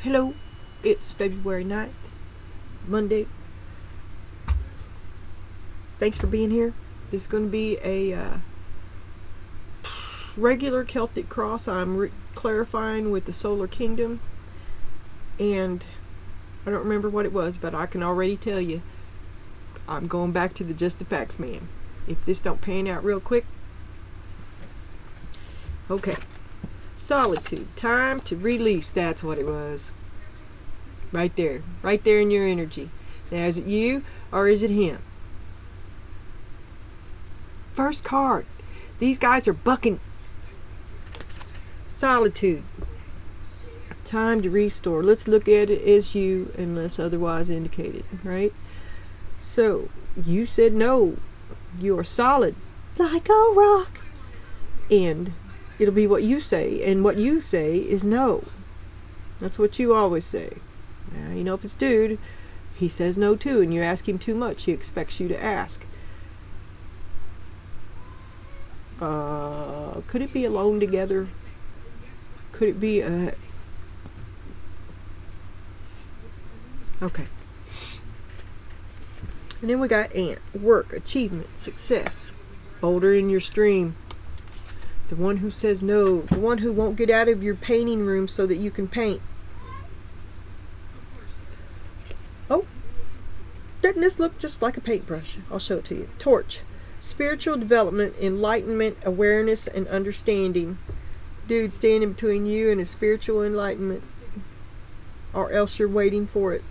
Hello, it's February 9th, Monday. Thanks for being here. This is going to be a regular Celtic cross. I'm clarifying with the solar kingdom, and I don't remember what it was, but I can already tell you I'm going back to the Just the Facts man. If this don't pan out real quick. Okay. Solitude. Time to release. That's what it was. Right there. Right there in your energy. Now, is it you or is it him? First card. These guys are bucking. Solitude. Time to restore. Let's look at it as you unless otherwise indicated, right? So, you said no. You are solid. Like a rock. And it'll be what you say. And what you say is no. That's what you always say. Now, you know, if it's dude, he says no too, and you ask him too much, he expects you to ask. Could it be alone together? Could it be a... Okay. And then we got ant. Work, achievement, success. Boulder in your stream. The one who says no. The one who won't get out of your painting room so that you can paint. Oh, doesn't this look just like a paintbrush? I'll show it to you. Torch. Spiritual development, enlightenment, awareness, and understanding. Dude, standing between you and a spiritual enlightenment. Or else you're waiting for it.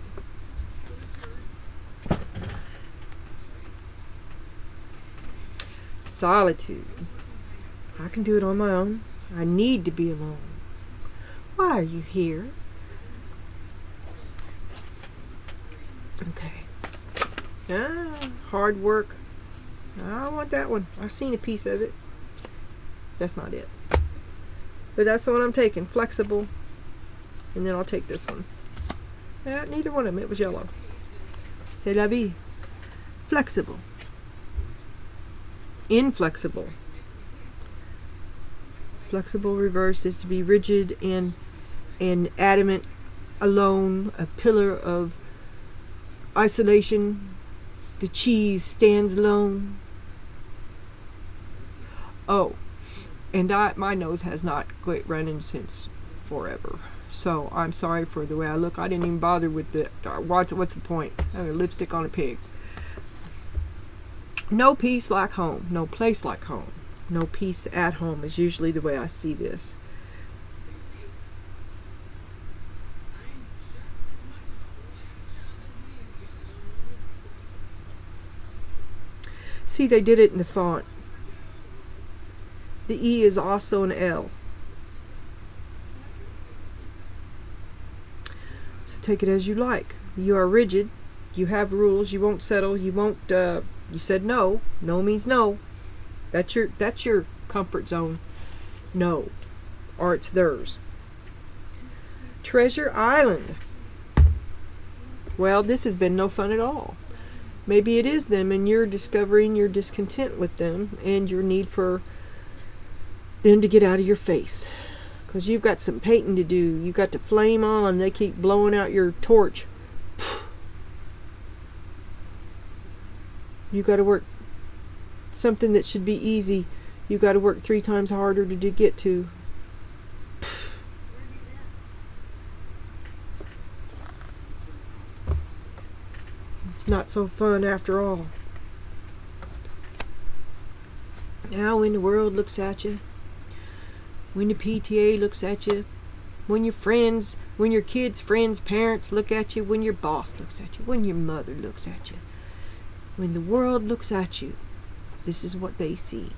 Solitude. I can do it on my own. I need to be alone. Why are you here? Okay. Hard work. I want that one. I've seen a piece of it. That's not it. But that's the one I'm taking. Flexible. And then I'll take this one. Neither one of them. It was yellow. C'est la vie. Flexible. Inflexible. Flexible reversed is to be rigid and adamant, alone, a pillar of isolation. The cheese stands alone. Oh, and my nose has not quit running since forever. So I'm sorry for the way I look. I didn't even bother with the what's the point? Having lipstick on a pig. No peace like home. No place like home. No peace at home is usually the way I see this. See, they did it in the font. The E is also an L. So take it as you like. You are rigid. You have rules. You won't settle. You won't. You said no. No means no. That's your comfort zone. No, or it's theirs. Treasure Island. Well, this has been no fun at all. Maybe it is them, and you're discovering your discontent with them and your need for them to get out of your face. Because you've got some painting to do. You've got to flame on. They keep blowing out your torch. You've got to work something that should be easy. You've got to work 3 times harder to get to. It's not so fun after all. Now when the world looks at you, when the PTA looks at you, when your kids' friends, parents look at you, when your boss looks at you, when your mother looks at you, when the world looks at you, this is what they see.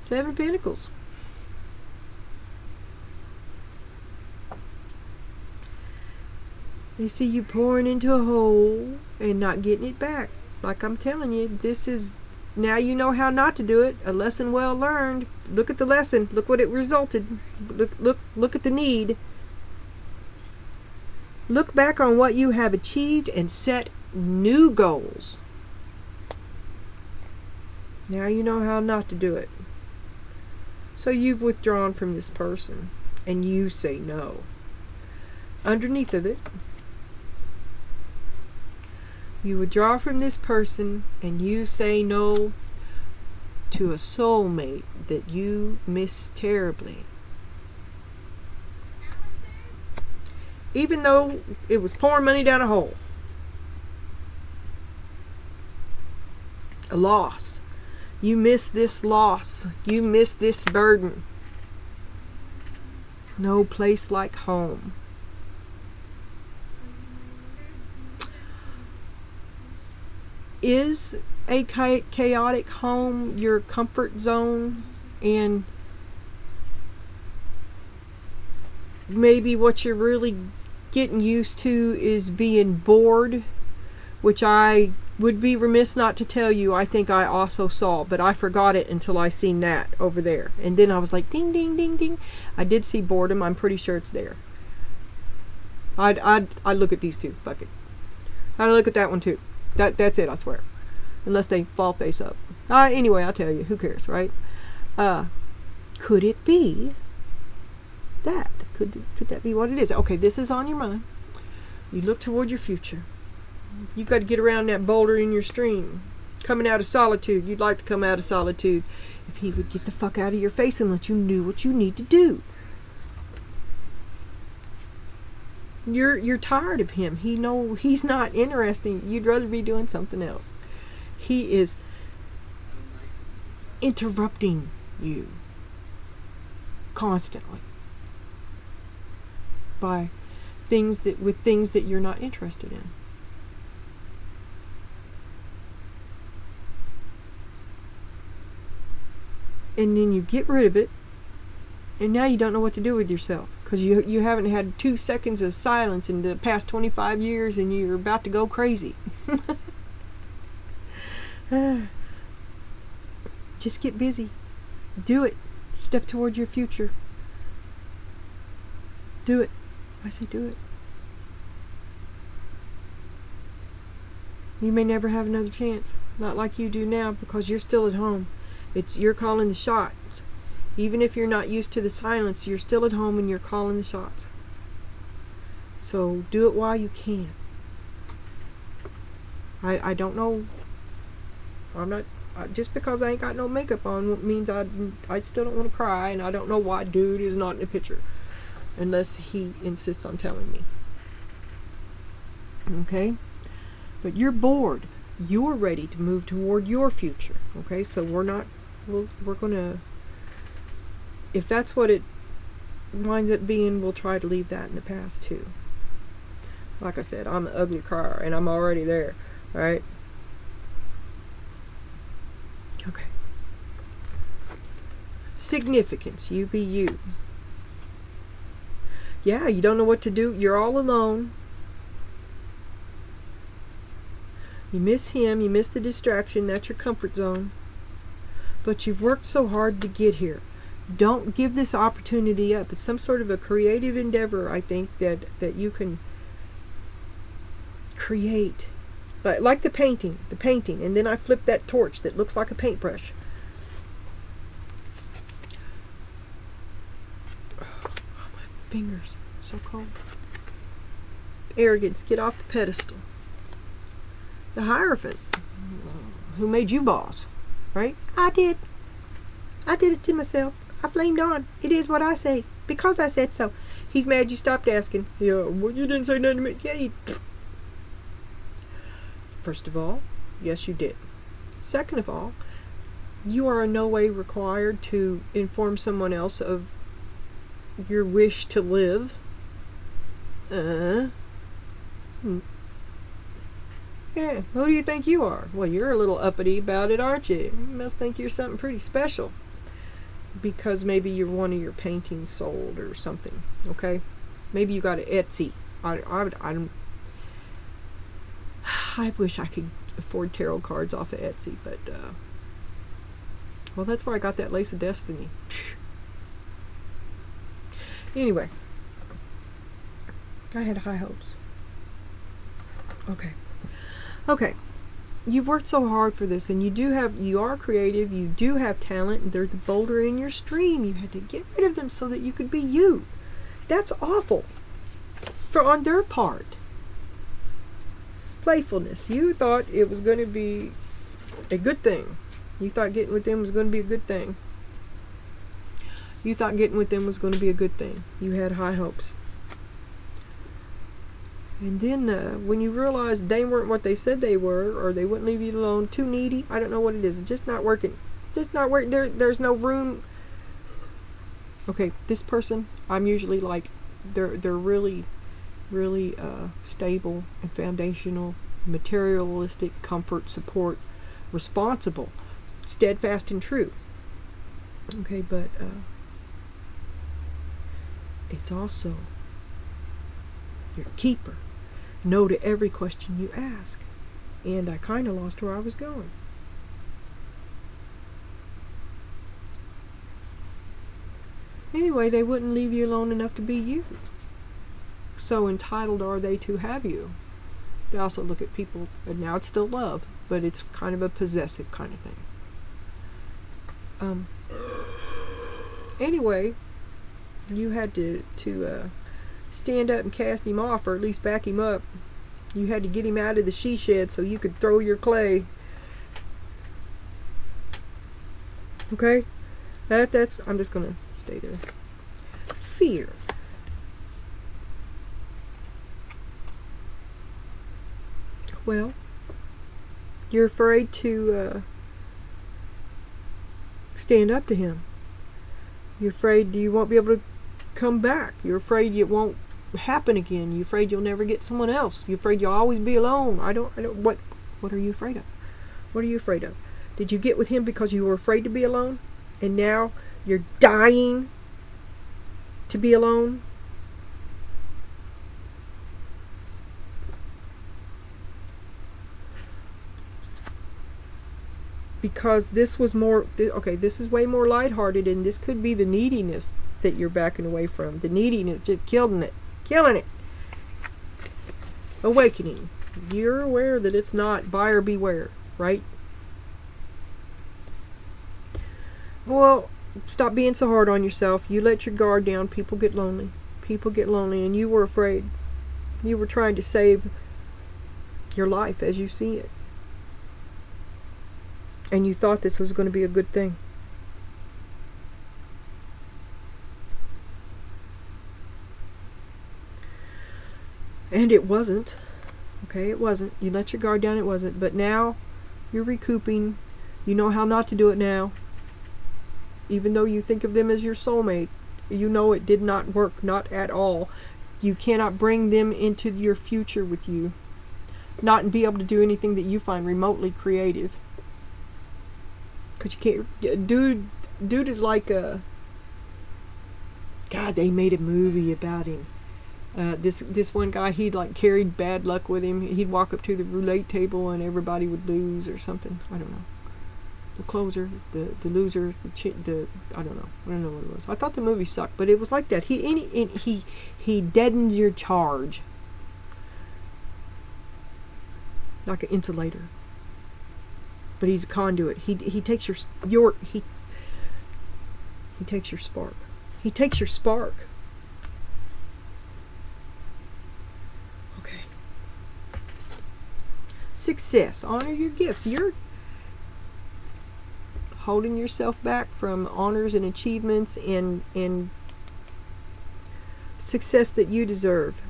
7 of Pentacles. They see you pouring into a hole and not getting it back. Like I'm telling you, this is, now you know how not to do it. A lesson well learned. Look at the lesson. Look what it resulted. Look at the need. Look back on what you have achieved and set new goals. Now you know how not to do it. So you've withdrawn from this person and you say no. underneath of it, you withdraw from this person and you say no to a soulmate that you miss terribly. Even though it was pouring money down a hole. A loss. You miss this loss. You miss this burden. No place like home. Is a chaotic home your comfort zone, and maybe what you're really getting used to is being bored, which I would be remiss not to tell you I think I also saw, but I forgot it until I seen that over there, and then I was like, ding ding ding ding, I did see boredom. I'm pretty sure it's there. I'd look at these two. Fuck it, I'd look at that one too. That's it, I swear. Unless they fall face up. Anyway, I'll tell you. Who cares, right? Could it be that? Could that be what it is? Okay, this is on your mind. You look toward your future. You got to get around that boulder in your stream. Coming out of solitude. You'd like to come out of solitude. If he would get the fuck out of your face and let you do what you need to do. You're tired of him. He's not interesting. You'd rather be doing something else. He is interrupting you constantly by things that you're not interested in. And then you get rid of it, and now you don't know what to do with yourself. Because you haven't had 2 seconds of silence in the past 25 years and you're about to go crazy. Just get busy. Do it. Step toward your future. Do it. I say do it. You may never have another chance. Not like you do now, because you're still at home. You're calling the shots. Even if you're not used to the silence, you're still at home and you're calling the shots. So do it while you can. I don't know. I'm not. Just because I ain't got no makeup on means I still don't want to cry, and I don't know why dude is not in the picture. Unless he insists on telling me. Okay? But you're bored. You're ready to move toward your future. Okay? So we're going to... If that's what it winds up being, we'll try to leave that in the past too. Like I said, I'm an ugly crier, and I'm already there. Right? Okay. Significance. You be you. Yeah, you don't know what to do. You're all alone. You miss him. You miss the distraction. That's your comfort zone. But you've worked so hard to get here. Don't give this opportunity up. It's some sort of a creative endeavor, I think, that you can create. Like the painting, and then I flip that torch that looks like a paintbrush. Oh, my fingers, so cold. Arrogance, get off the pedestal. The Hierophant, who made you boss, right? I did it to myself. I flamed on. It is what I say, because I said so. He's mad you stopped asking. Yeah, well, you didn't say nothing to me. Yeah, First of all, yes, you did. Second of all, you are in no way required to inform someone else of your wish to live. Yeah, who do you think you are? Well, you're a little uppity about it, aren't you? You must think you're something pretty special. Because maybe you're one of your paintings sold or something. Okay? Maybe you got an Etsy. I wish I could afford tarot cards off of Etsy, but well, that's where I got that Lace of Destiny. Anyway, I had high hopes. Okay. You've worked so hard for this, and you are creative, you do have talent, and they're the boulder in your stream. You had to get rid of them so that you could be you. That's awful. on their part. Playfulness. You thought it was going to be a good thing. You thought getting with them was going to be a good thing. You thought getting with them was going to be a good thing. You had high hopes. And then when you realized they weren't what they said they were, or they wouldn't leave you alone, too needy, I don't know what it is. It's just not working. Just not working. There's no room. Okay, this person, I'm usually like, they're really, really stable and foundational, materialistic, comfort, support, responsible, steadfast and true. Okay, but it's also your keeper. No to every question you ask. And I kind of lost where I was going. Anyway, they wouldn't leave you alone enough to be you. So entitled are they to have you. They also look at people, and now it's still love, but it's kind of a possessive kind of thing. Anyway, you had to stand up and cast him off, or at least back him up. You had to get him out of the she shed so you could throw your clay. Okay? That's I'm just gonna stay there. Fear. Well, you're afraid to stand up to him. You're afraid you won't be able to come back. You're afraid it won't happen again. You're afraid you'll never get someone else. You're afraid you'll always be alone. I don't what are you afraid of? What are you afraid of? Did you get with him because you were afraid to be alone? And now you're dying to be alone? Because this was more, okay, this is way more lighthearted, and this could be the neediness that you're backing away from. The neediness, just killing it. Awakening. You're aware that it's not buyer beware, right? Well, stop being so hard on yourself. You let your guard down. People get lonely. And you were afraid. You were trying to save your life as you see it. And you thought this was going to be a good thing. And it wasn't. Okay, it wasn't. You let your guard down, it wasn't. But now you're recouping. You know how not to do it now. Even though you think of them as your soulmate, you know it did not work, not at all. You cannot bring them into your future with you. Not be able to do anything that you find remotely creative. Because you can't. Dude is like a. God, they made a movie about him. This one guy, he'd like carried bad luck with him. He'd walk up to the roulette table and everybody would lose or something. I don't know. The closer, the loser, I don't know what it was. I thought the movie sucked, but it was like that. He deadens your charge like an insulator. But he's a conduit. He takes he takes your spark. He takes your spark. Okay. Success. Honor your gifts. You're holding yourself back from honors and achievements and success that you deserve.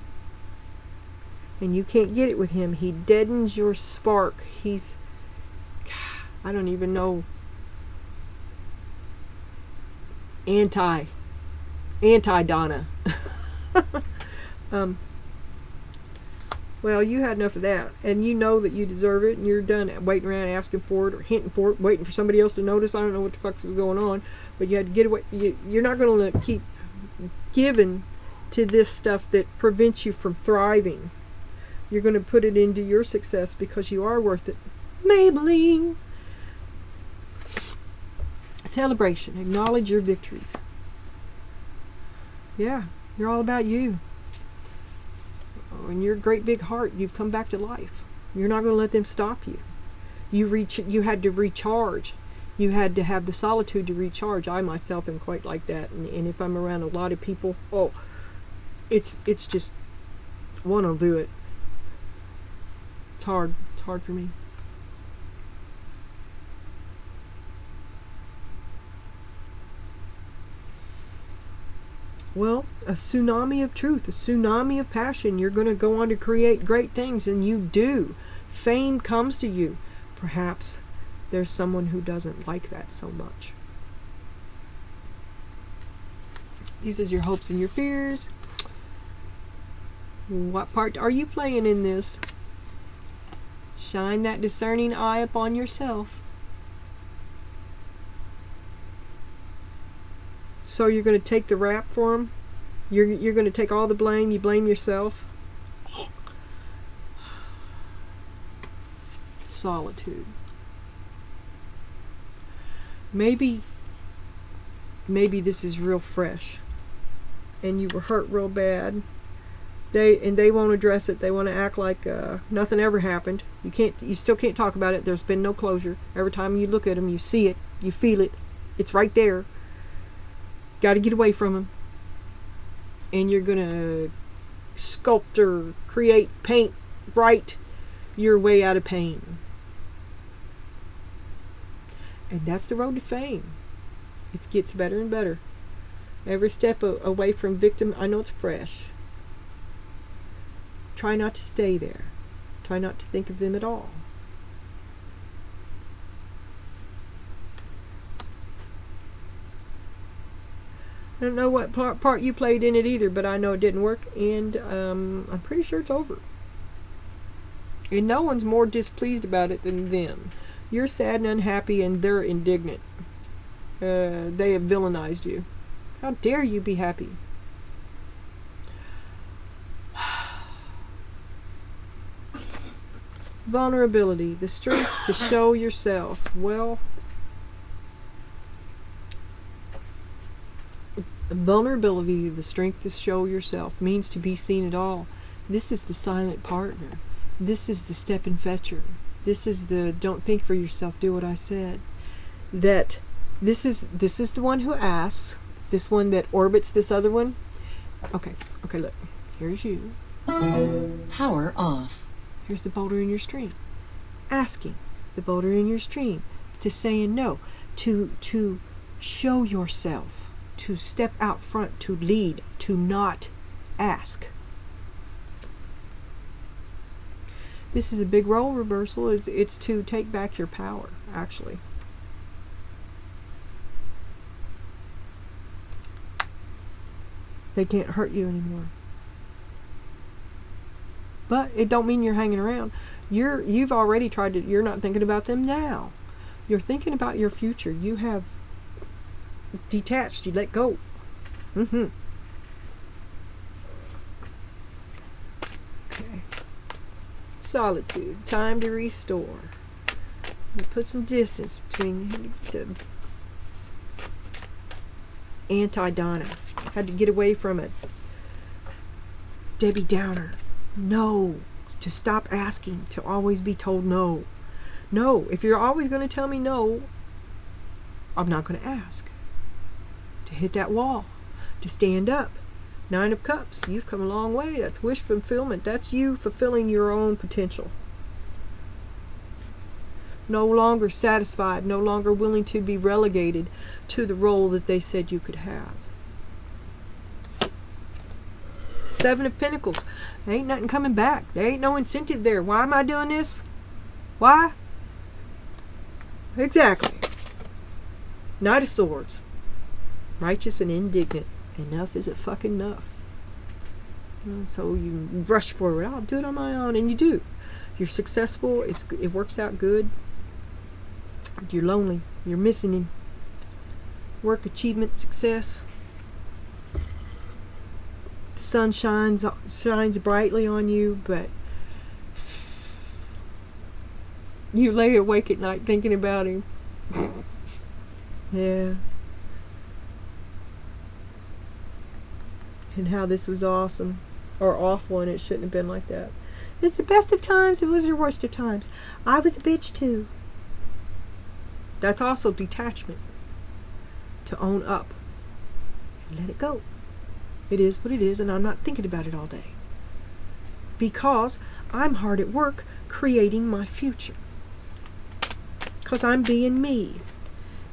And you can't get it with him. He deadens your spark. He's, I don't even know, anti Donna. Well, you had enough of that, and you know that you deserve it, and you're done waiting around asking for it or hinting for it, waiting for somebody else to notice. I don't know what the fuck was going on, but you had to get away. You're not going to keep giving to this stuff that prevents you from thriving. You're going to put it into your success because you are worth it. Maybelline. Celebration. Acknowledge your victories. Yeah, you're all about you. In your great big heart, you've come back to life. You're not going to let them stop you. You had to recharge. You had to have the solitude to recharge. I myself am quite like that, and if I'm around a lot of people, it's just One will do it. It's hard. It's hard for me. Well, a tsunami of truth, a tsunami of passion. You're going to go on to create great things, and you do. Fame comes to you. Perhaps there's someone who doesn't like that so much. These are your hopes and your fears. What part are you playing in this? Shine that discerning eye upon yourself. So you're going to take the rap for them? You're going to take all the blame? You blame yourself? Solitude. Maybe this is real fresh, and you were hurt real bad. They won't address it. They want to act like nothing ever happened. You still can't talk about it. There's been no closure. Every time you look at them, you see it, you feel it. It's right there. Got to get away from them. And you're gonna sculpture, create, paint, write your way out of pain. And that's the road to fame. It gets better and better. Every step away from victim, I know it's fresh. Try not to stay there. Try not to think of them at all. I don't know what part you played in it either, but I know it didn't work, and I'm pretty sure it's over. And no one's more displeased about it than them. You're sad and unhappy, and they're indignant. They have villainized you. How dare you be happy? Vulnerability, the strength to show yourself. Well, vulnerability, the strength to show yourself, means to be seen at all. This is the silent partner. This is the step and fetcher. This is the don't think for yourself, do what I said. That this is the one who asks, this one that orbits this other one. Okay, look. Here's you. Power off. Here's the boulder in your stream. Asking the boulder in your stream, to saying no, to show yourself, to step out front, to lead, to not ask. This is a big role reversal. It's to take back your power, actually. They can't hurt you anymore. But it don't mean you're hanging around. You've already tried to. You're not thinking about them now. You're thinking about your future. You have detached. You let go. Okay. Solitude. Time to restore. You put some distance between the anti-Donna. Had to get away from it. Debbie Downer. No. To stop asking. To always be told no. No. If you're always going to tell me no, I'm not going to ask. To hit that wall. To stand up. 9 of Cups. You've come a long way. That's wish fulfillment. That's you fulfilling your own potential. No longer satisfied. No longer willing to be relegated to the role that they said you could have. 7 of Pentacles. There ain't nothing coming back. There ain't no incentive there. Why am I doing this? Why? Exactly. Knight of Swords. Righteous and indignant. Enough is fucking enough. And so you rush forward. I'll do it on my own. And you do. You're successful. It works out good. You're lonely. You're missing him. Work, achievement, success. The sun shines brightly on you, but you lay awake at night thinking about him. Yeah. And how this was awesome. Or awful, and it shouldn't have been like that. It was the best of times. It was the worst of times. I was a bitch too. That's also detachment. To own up. And let it go. It is what it is, and I'm not thinking about it all day. because I'm hard at work creating my future. Because I'm being me.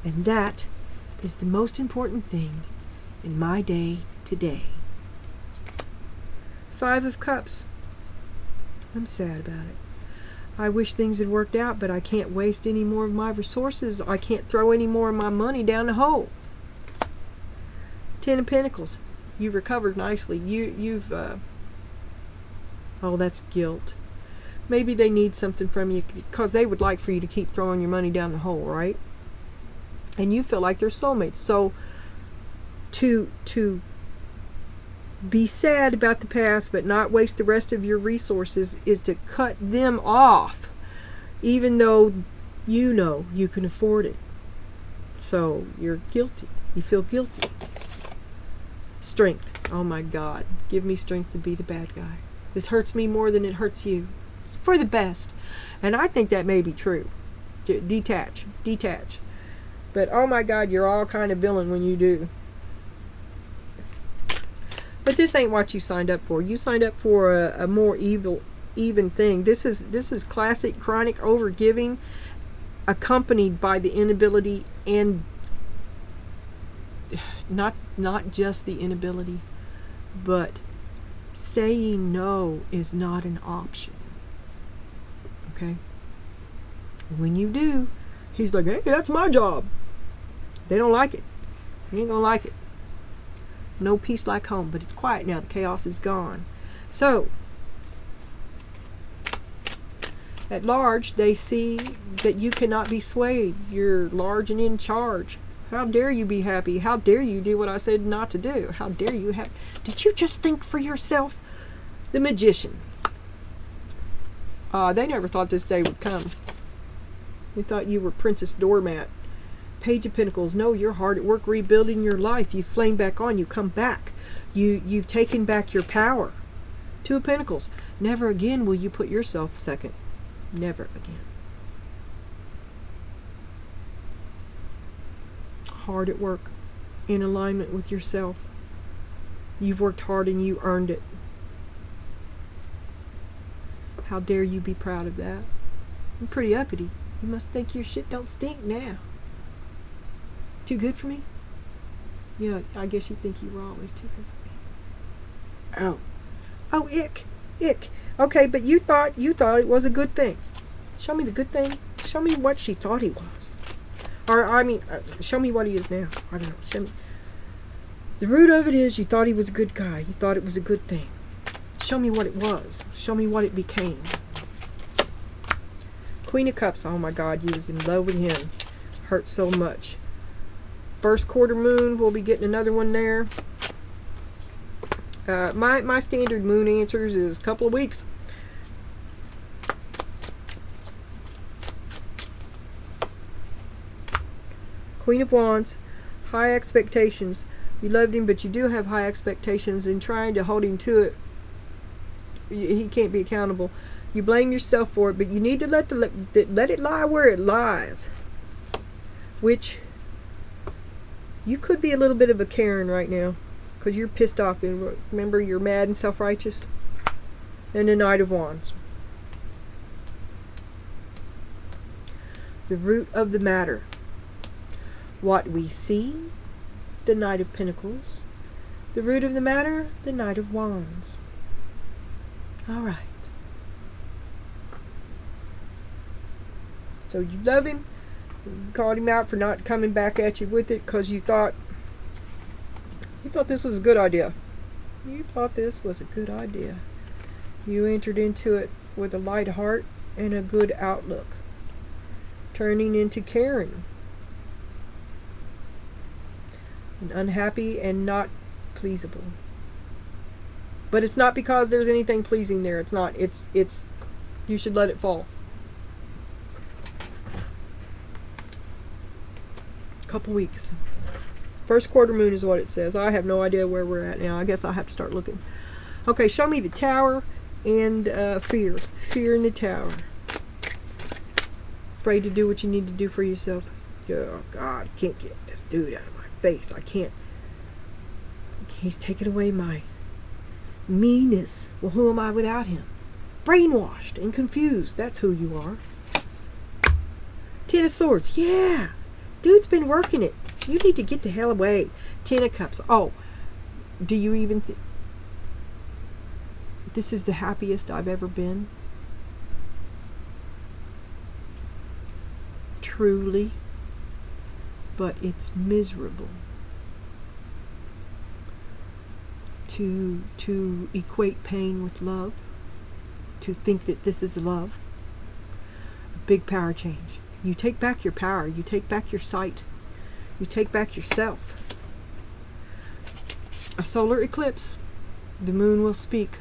And that is the most important thing in my day today. 5 of Cups. I'm sad about it. I wish things had worked out, but I can't waste any more of my resources. I can't throw any more of my money down the hole. 10 of Pentacles. You've recovered nicely. You've oh, that's guilt. Maybe they need something from you because they would like for you to keep throwing your money down the hole, right? And you feel like they're soulmates. So to be sad about the past but not waste the rest of your resources is to cut them off, even though you know you can afford it. So you're guilty. You feel guilty. Strength. Oh my God. Give me strength to be the bad guy. This hurts me more than it hurts you. It's for the best. And I think that may be true. Detach. But oh my God, you're all kind of villain when you do. But this ain't what you signed up for. You signed up for a more even thing. This is classic chronic overgiving, accompanied by the inability, and not just the inability, but saying no is not an option. Okay? And when you do, he's like, hey, that's my job. They don't like it. He ain't gonna like it. No peace like home, but it's quiet now. The chaos is gone. So, at large, they see that you cannot be swayed. You're large and in charge. How dare you be happy? How dare you do what I said not to do? How dare you have... Did you just think for yourself? The Magician. They never thought this day would come. They thought you were Princess Doormat. Page of Pentacles. No, you're hard at work rebuilding your life. You flame back on. You come back. You've taken back your power. 2 of Pentacles. Never again will you put yourself second. Never again. Hard at work. In alignment with yourself. You've worked hard and you earned it. How dare you be proud of that? I'm pretty uppity. You must think your shit don't stink now. Too good for me? Yeah, I guess you think you were always too good for me. Oh, ick. Okay, but you thought it was a good thing. Show me the good thing. Show me what she thought he was. Or, I mean, show me what he is now. I don't know. Show me. The root of it is you thought he was a good guy. You thought it was a good thing. Show me what it was. Show me what it became. Queen of Cups. Oh my God, you was in love with him. Hurt so much. First quarter moon, we'll be getting another one there. My standard moon answers is a couple of weeks. Queen of Wands, high expectations. You loved him, but you do have high expectations, and trying to hold him to it, he can't be accountable. You blame yourself for it, but you need to let it lie where it lies. Which, you could be a little bit of a Karen right now, because you're pissed off. And remember, you're mad and self-righteous. And the Knight of Wands. The root of the matter. What we see, the Knight of Pentacles. The root of the matter, the Knight of Wands. All right. So you love him. You called him out for not coming back at you with it because you thought this was a good idea. You thought this was a good idea. You entered into it with a light heart and a good outlook. Turning into Karen. And unhappy and not pleasable. But it's not because there's anything pleasing there. It's not. It's you should let it fall. Couple weeks. First quarter moon is what it says. I have no idea where we're at now. I guess I'll have to start looking. Okay, show me the Tower and fear. Fear in the Tower. Afraid to do what you need to do for yourself. Oh God, I can't get this dude out of my face. I can't. He's taken away my meanness. Well, who am I without him? brainwashed and confused. That's who you are. Ten of Swords. Yeah. Dude's been working it. You need to get the hell away. Ten of Cups. Oh, do you even think this is the happiest I've ever been? Truly. But it's miserable to equate pain with love, to think that this is love. A big power change. You take back your power. You take back your sight. You take back yourself. A solar eclipse. The moon will speak.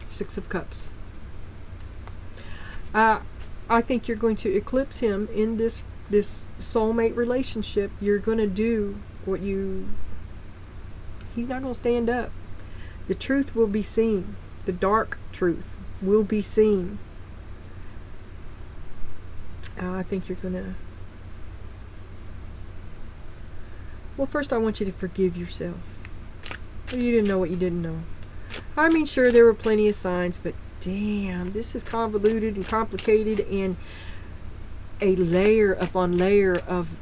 Six of Cups. I think you're going to eclipse him in this soulmate relationship. You're going to do what you... He's not going to stand up. The truth will be seen. The dark truth will be seen. I think you're going to... Well, first I want you to forgive yourself. Well, you didn't know what you didn't know. I mean, sure, there were plenty of signs, but damn, this is convoluted and complicated and a layer upon layer of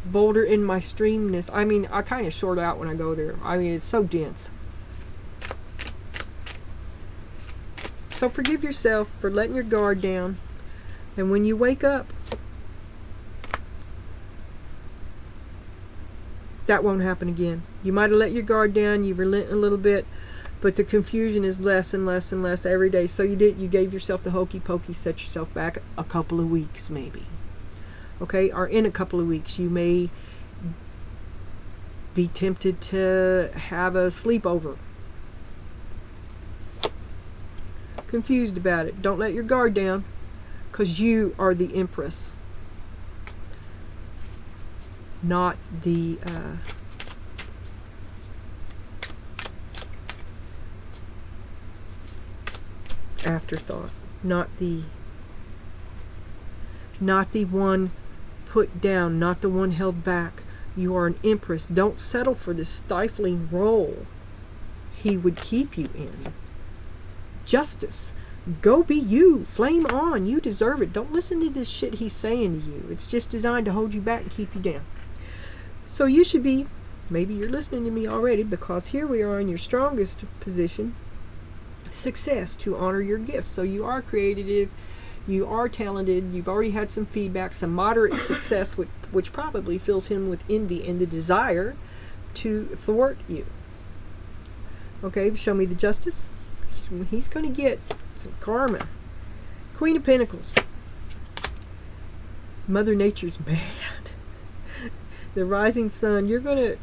boulder in my streamness. I mean, I kind of short out when I go there. I mean, it's so dense. So forgive yourself for letting your guard down. And when you wake up, that won't happen again. You might have let your guard down, you relent a little bit, but the confusion is less and less and less every day. So you gave yourself the hokey pokey, set yourself back a couple of weeks maybe. Okay, or in a couple of weeks you may be tempted to have a sleepover. Confused about it. Don't let your guard down, because you are the Empress, not the afterthought, not the one put down, not the one held back. You are an Empress. Don't settle for this stifling role he would keep you in. Justice. Go be you. Flame on. You deserve it. Don't listen to this shit he's saying to you. It's just designed to hold you back and keep you down. So you should be, maybe you're listening to me already, because here we are in your strongest position, success, to honor your gifts. So you are creative, you are talented, you've already had some feedback, some moderate success, which probably fills him with envy and the desire to thwart you. Okay, show me the Justice. He's going to get some karma. Queen of Pentacles. Mother Nature's mad. The rising sun. You're gonna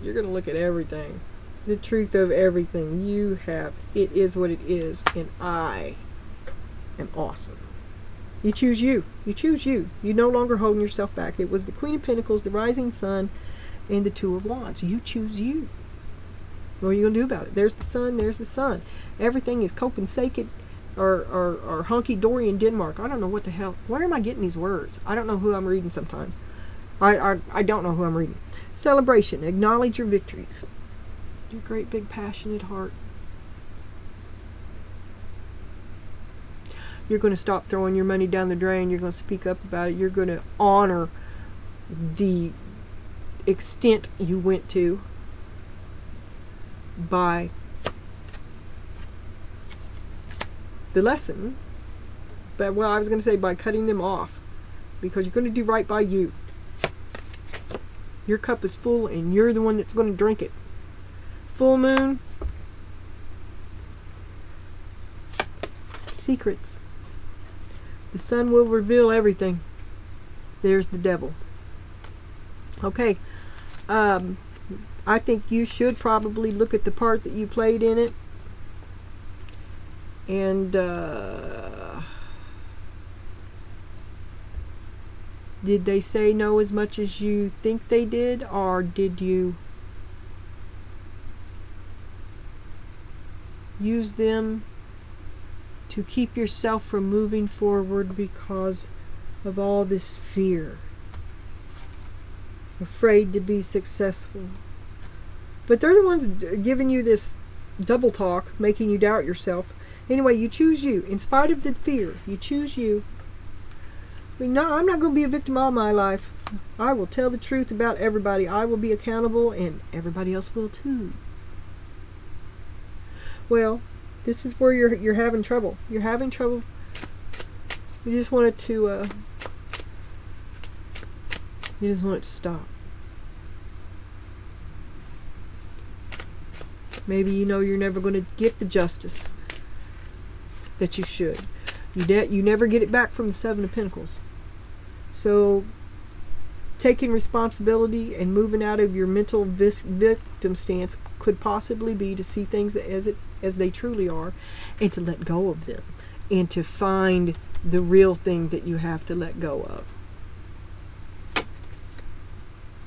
look at everything, the truth of everything you have. It is what it is, and I am awesome. You choose you. You choose you. You're no longer holding yourself back. It was the Queen of Pentacles, the rising sun, and the Two of Wands. You choose you. What are you going to do about it? There's the sun, there's the sun. Everything is Copenhagen or hunky-dory in Denmark. I don't know what the hell. Where am I getting these words? I don't know who I'm reading sometimes. I don't know who I'm reading. Celebration. Acknowledge your victories. Your great big passionate heart. You're going to stop throwing your money down the drain. You're going to speak up about it. You're going to honor the extent you went to by the lesson. But, well, I was going to say by cutting them off, because you're going to do right by you. Your cup is full and you're the one that's going to drink it. Full moon. Secrets. The sun will reveal everything. There's the devil. Okay. I think you should probably look at the part that you played in it. And did they say no as much as you think they did? Or did you use them to keep yourself from moving forward because of all this fear? afraid to be successful. But they're the ones giving you this double talk, making you doubt yourself. Anyway, you choose you. In spite of the fear, you choose you. No, I'm not going to be a victim all my life. I will tell the truth about everybody. I will be accountable, and everybody else will too. Well, this is where you're having trouble. You're having trouble. You just want it to stop. Maybe you know you're never going to get the justice that you should. You never get it back from the Seven of Pentacles. So taking responsibility and moving out of your mental victim stance could possibly be to see things as they truly are, and to let go of them, and to find the real thing that you have to let go of.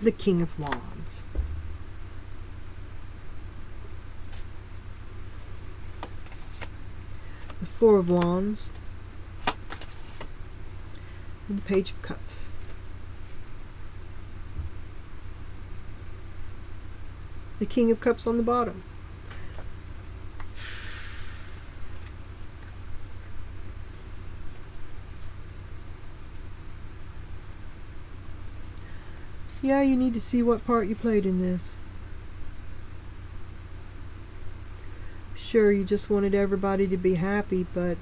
The King of Wands. The Four of Wands. And the Page of Cups. The King of Cups on the bottom. Yeah, you need to see what part you played in this. Sure, you just wanted everybody to be happy, but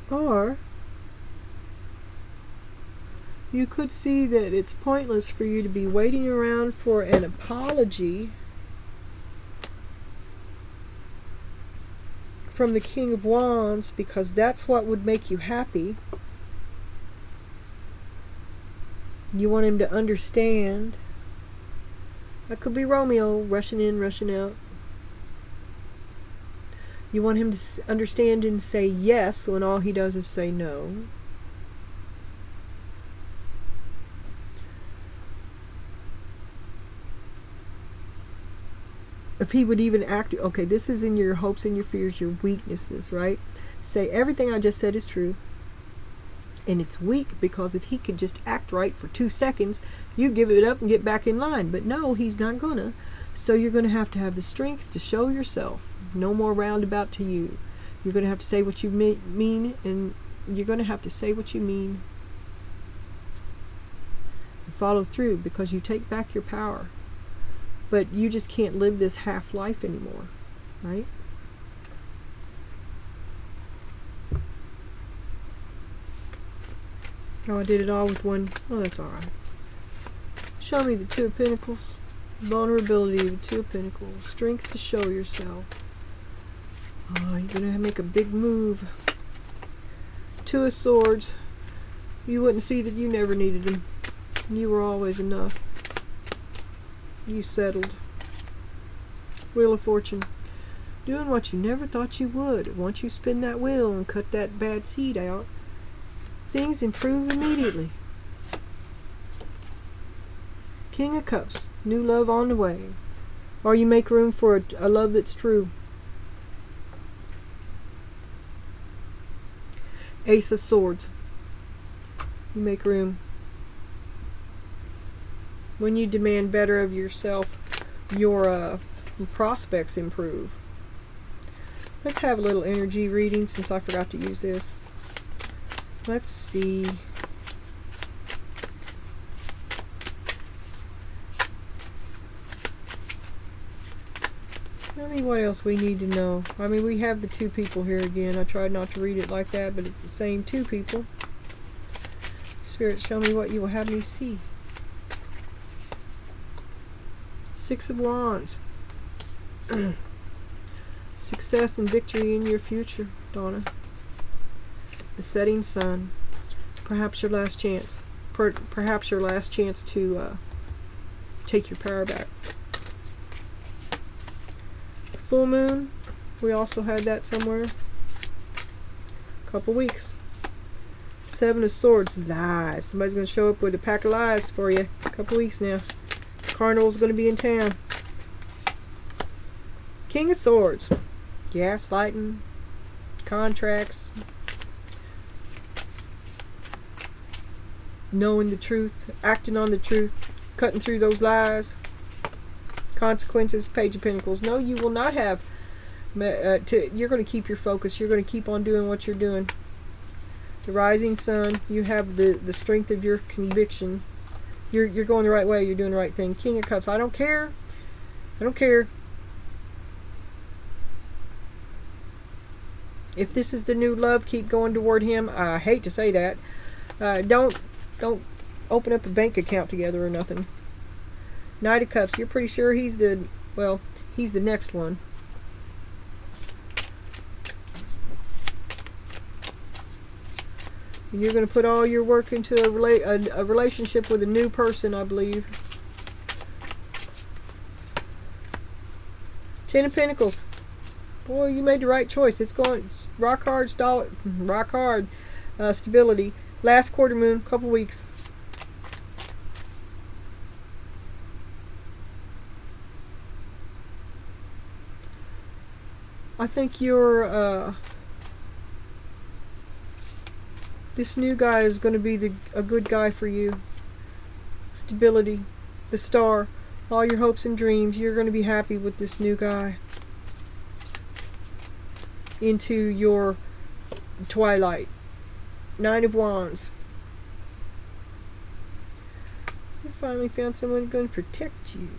or you could see that it's pointless for you to be waiting around for an apology from the King of Wands, because that's what would make you happy. You want him to understand. That could be Romeo, rushing in, rushing out. You want him to understand and say yes when all he does is say no. If he would even act, okay, this is in your hopes and your fears, your weaknesses, right? Say everything I just said is true. And it's weak, because if he could just act right for 2 seconds, you give it up and get back in line. But no, he's not gonna. So you're going to have the strength to show yourself. No more roundabout to you. You're going to have to say what you mean, and you're going to have to say what you mean. And follow through, because you take back your power. But you just can't live this half life anymore, right? Oh, I did it all with one. Oh, that's alright. Show me the Two of Pentacles. Vulnerability of the Two of Pentacles. Strength to show yourself. Oh, you're going to make a big move. Two of Swords. You wouldn't see that you never needed them. You were always enough. You settled. Wheel of Fortune. Doing what you never thought you would. Once you spin that wheel and cut that bad seed out, things improve immediately. King of Cups. New love on the way. Or you make room for a love that's true. Ace of Swords. You make room. When you demand better of yourself, your prospects improve. Let's have a little energy reading, since I forgot to use this. Let's see. Tell me what else we need to know. I mean, we have the two people here again. I tried not to read it like that, but it's the same two people. Spirit, show me what you will have me see. Six of Wands. Success and victory in your future, Donna. The setting sun. Perhaps your last chance. Perhaps your last chance to take your power back. Full moon. We also had that somewhere. Couple weeks. Seven of Swords. Lies. Somebody's going to show up with a pack of lies for you. Couple weeks now. Carnival's going to be in town. King of Swords. Gaslighting. Contracts. Knowing the truth. Acting on the truth. Cutting through those lies. Consequences. Page of Pentacles. No, you will not have. You're going to keep your focus. You're going to keep on doing what you're doing. The rising sun. You have the strength of your conviction. You're going the right way. You're doing the right thing. King of Cups. I don't care. I don't care. If this is the new love, keep going toward him. I hate to say that. Don't open up a bank account together or nothing. Knight of Cups. You're pretty sure he's the next one. And you're going to put all your work into a relationship with a new person, I believe. Ten of Pentacles. Boy, you made the right choice. It's rock hard, stability. Last quarter moon, couple weeks. I think you're this new guy is going to be a good guy for you. Stability, the star, all your hopes and dreams. You're going to be happy with this new guy. Into your twilight. Nine of Wands. You finally found someone who's going to protect you.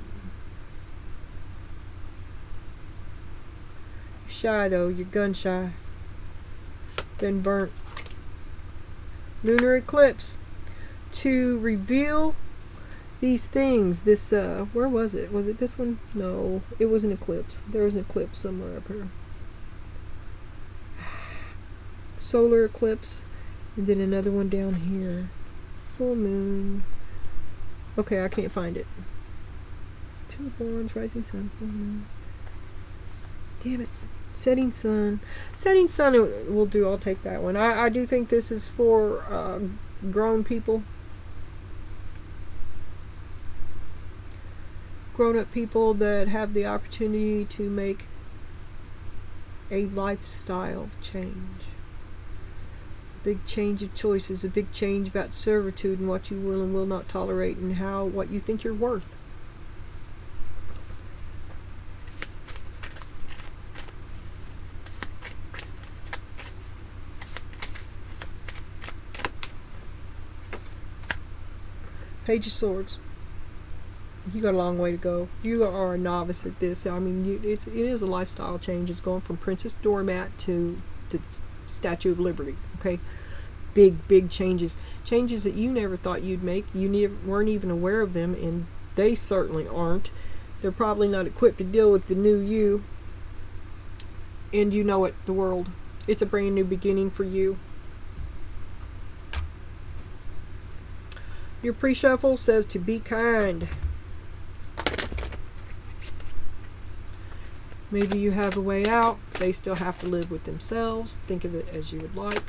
You're shy though. You're gun shy. Been burnt. Lunar eclipse. To reveal these things. This, where was it? Was it this one? No, it was an eclipse. There was an eclipse somewhere up here. Solar eclipse. And then another one down here. Full moon. Okay, I can't find it. Two of Wands, rising sun, full moon. Damn it. Setting sun. Setting sun will do. I'll take that one. I do think this is for grown people. Grown-up people that have the opportunity to make a lifestyle change. Big change of choices, a big change about servitude and what you will and will not tolerate, and what you think you're worth. Page of Swords. You got a long way to go. You are a novice at this. I mean, it is a lifestyle change. It's going from Princess Doormat to the Statue of Liberty. Okay, big changes that you never thought you'd make. You weren't even aware of them, and they certainly aren't. They're probably not equipped to deal with the new you, and you know it, the world. It's a brand new beginning for you. Your pre-shuffle says to be kind. Maybe you have a way out. They still have to live with themselves. Think of it as you would like.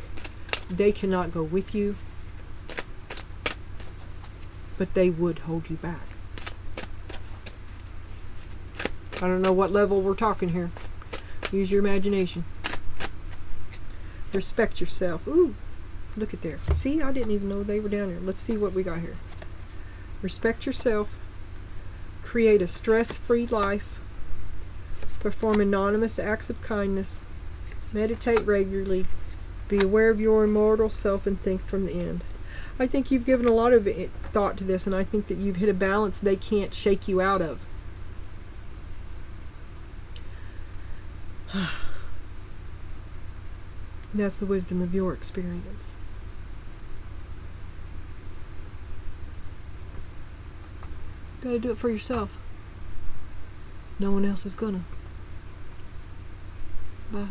They cannot go with you, but they would hold you back. I don't know what level we're talking here. Use your imagination. Respect yourself. Ooh, look at there. See, I didn't even know they were down here. Let's see what we got here. Respect yourself. Create a stress-free life. Perform anonymous acts of kindness. Meditate regularly. Be aware of your immortal self and think from the end. I think you've given a lot of thought to this, and I think that you've hit a balance they can't shake you out of. That's the wisdom of your experience. You gotta do it for yourself. No one else is gonna. Bye.